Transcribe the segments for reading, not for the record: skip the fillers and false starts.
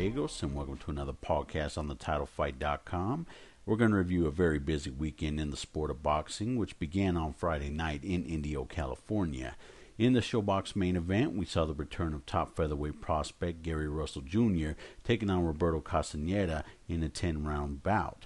Gallegos, and welcome to another podcast on TheTitleFight.com. We're going to review a very busy weekend in the sport of boxing, which began on Friday night in Indio, California. In the ShoBox main event, we saw the return of top featherweight prospect Gary Russell Jr. taking on Roberto Castañeda in a 10-round bout.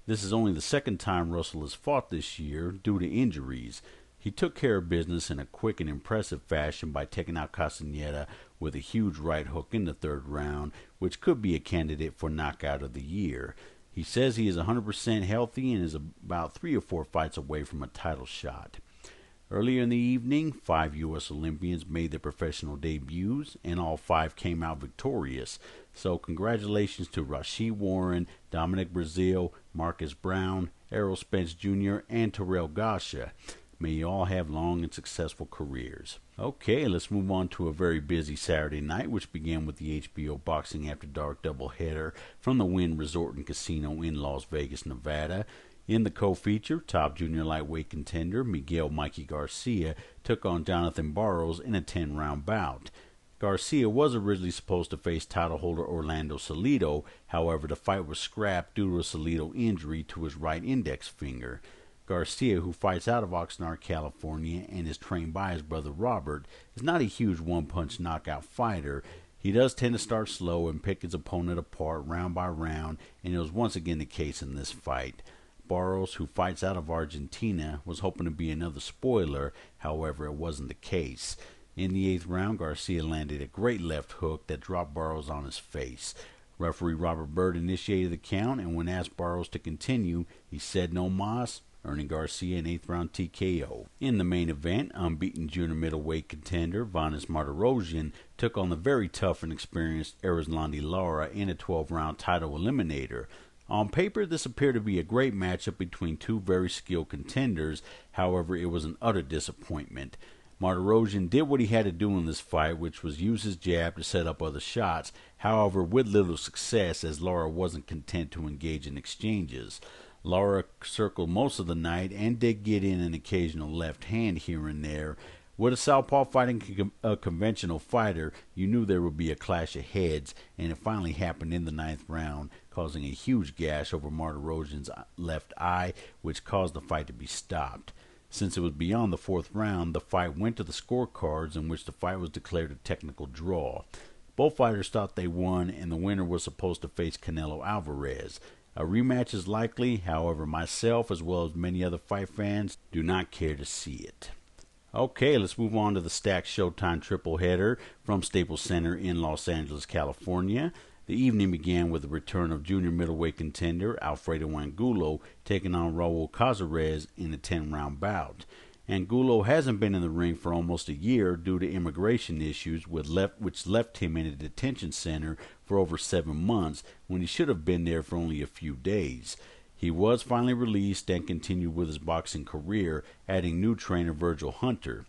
This is only the second time Russell has fought this year due to injuries. He took care of business in a quick and impressive fashion by taking out Castañeda with a huge right hook in the third round, which could be a candidate for knockout of the year. He says he is 100% healthy and is about 3 or 4 fights away from a title shot. Earlier in the evening, 5 U.S. Olympians made their professional debuts, and all 5 came out victorious. So congratulations to Rau'shee Warren, Dominic Breazeale, Marcus Brown, Errol Spence Jr., and Terrell Gausha. May you all have long and successful careers. Okay, let's move on to a very busy Saturday night, which began with the HBO Boxing After Dark doubleheader from the Wynn Resort and Casino in Las Vegas, Nevada. In the co-feature, top junior lightweight contender Miguel Mikey Garcia took on Jonathan Barros in a 10-round bout. Garcia was originally supposed to face title holder Orlando Salido. However, the fight was scrapped due to a Salido injury to his right index finger. Garcia, who fights out of Oxnard, California, and is trained by his brother Robert, is not a huge one-punch knockout fighter. He does tend to start slow and pick his opponent apart round by round, and it was once again the case in this fight. Barros, who fights out of Argentina, was hoping to be another spoiler. However, it wasn't the case. In the 8th round, Garcia landed a great left hook that dropped Barros on his face. Referee Robert Byrd initiated the count, and when asked Barros to continue, he said no mas, earning Garcia an 8th round TKO. In the main event, unbeaten junior middleweight contender Vanes Martirosyan took on the very tough and experienced Erislandy Lara in a 12-round title eliminator. On paper, this appeared to be a great matchup between 2 very skilled contenders. However, it was an utter disappointment. Martirosyan did what he had to do in this fight, which was use his jab to set up other shots. However, with little success, as Lara wasn't content to engage in exchanges. Lara circled most of the night and did get in an occasional left hand here and there. With a southpaw fighting a conventional fighter, you knew there would be a clash of heads, and it finally happened in the 9th round, causing a huge gash over Martirosyan's left eye, which caused the fight to be stopped. Since it was beyond the 4th round, the fight went to the scorecards, in which the fight was declared a technical draw. Both fighters thought they won, and the winner was supposed to face Canelo Alvarez. A rematch is likely, however, myself as well as many other fight fans do not care to see it. Okay, let's move on to the stacked Showtime tripleheader from Staples Center in Los Angeles, California. The evening began with the return of junior middleweight contender Alfredo Angulo taking on Raul Cazares in a 10-round bout. Angulo hasn't been in the ring for almost a year due to immigration issues, which left him in a detention center for over 7 months when he should have been there for only a few days. He was finally released and continued with his boxing career, adding new trainer Virgil Hunter.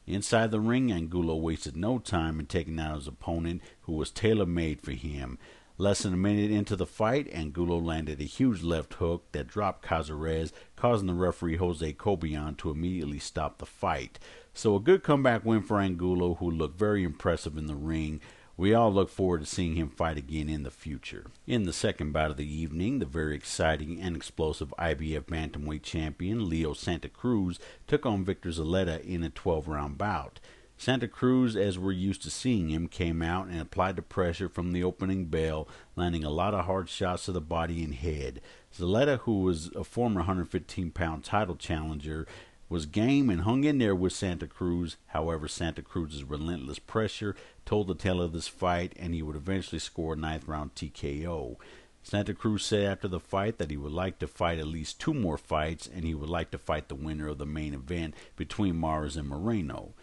Inside the ring, Angulo wasted no time in taking out his opponent, who was tailor-made for him. Less than a minute into the fight, Angulo landed a huge left hook that dropped Cazares, causing the referee Jose Cobian to immediately stop the fight. So a good comeback win for Angulo, who looked very impressive in the ring. We all look forward to seeing him fight again in the future. In the second bout of the evening, the very exciting and explosive IBF bantamweight champion Leo Santa Cruz took on Victor Zaleta in a 12-round bout. Santa Cruz, as we're used to seeing him, came out and applied the pressure from the opening bell, landing a lot of hard shots to the body and head. Zaleta, who was a former 115-pound title challenger, was game and hung in there with Santa Cruz. However, Santa Cruz's relentless pressure told the tale of this fight, and he would eventually score a 9th round TKO. Santa Cruz said after the fight that he would like to fight at least 2 more fights, and he would like to fight the winner of the main event between Mares and Moreno.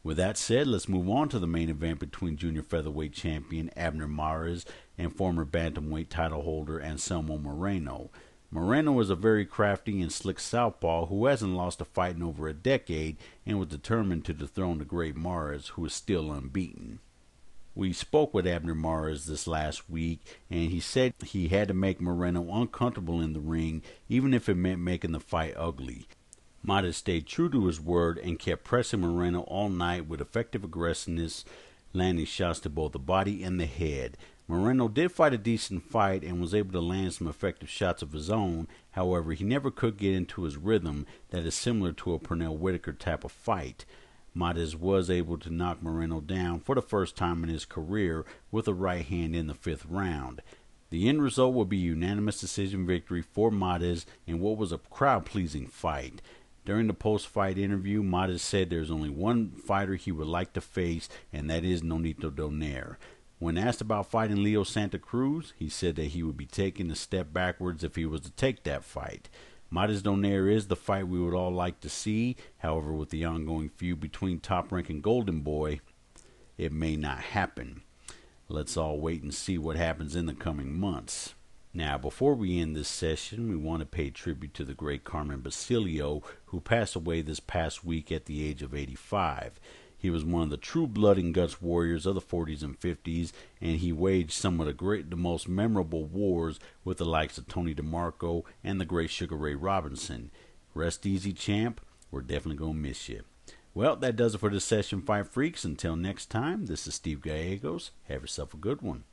With that said, let's move on to the main event between junior featherweight champion Abner Mares and former bantamweight title holder Anselmo Moreno. Moreno is a very crafty and slick southpaw who hasn't lost a fight in over a decade and was determined to dethrone the great Mares, who is still unbeaten. We spoke with Abner Mares this last week, and he said he had to make Moreno uncomfortable in the ring, even if it meant making the fight ugly. Mares stayed true to his word and kept pressing Moreno all night with effective aggressiveness, landing shots to both the body and the head. Moreno did fight a decent fight and was able to land some effective shots of his own. However, he never could get into his rhythm that is similar to a Pernell Whitaker type of fight. Mares was able to knock Moreno down for the first time in his career with a right hand in the 5th round. The end result will be a unanimous decision victory for Mares in what was a crowd-pleasing fight. During the post-fight interview, Mares said there's only one fighter he would like to face, and that is Nonito Donaire. When asked about fighting Leo Santa Cruz, he said that he would be taking a step backwards if he was to take that fight. Mares Donaire is the fight we would all like to see. However, with the ongoing feud between Top Rank and Golden Boy, it may not happen. Let's all wait and see what happens in the coming months. Now, before we end this session, we want to pay tribute to the great Carmen Basilio, who passed away this past week at the age of 85. He was one of the true blood and guts warriors of the 40s and 50s, and he waged some of the most memorable wars with the likes of Tony DeMarco and the great Sugar Ray Robinson. Rest easy, champ. We're definitely going to miss you. Well, that does it for this session, Fight Freaks. Until next time, this is Steve Gallegos. Have yourself a good one.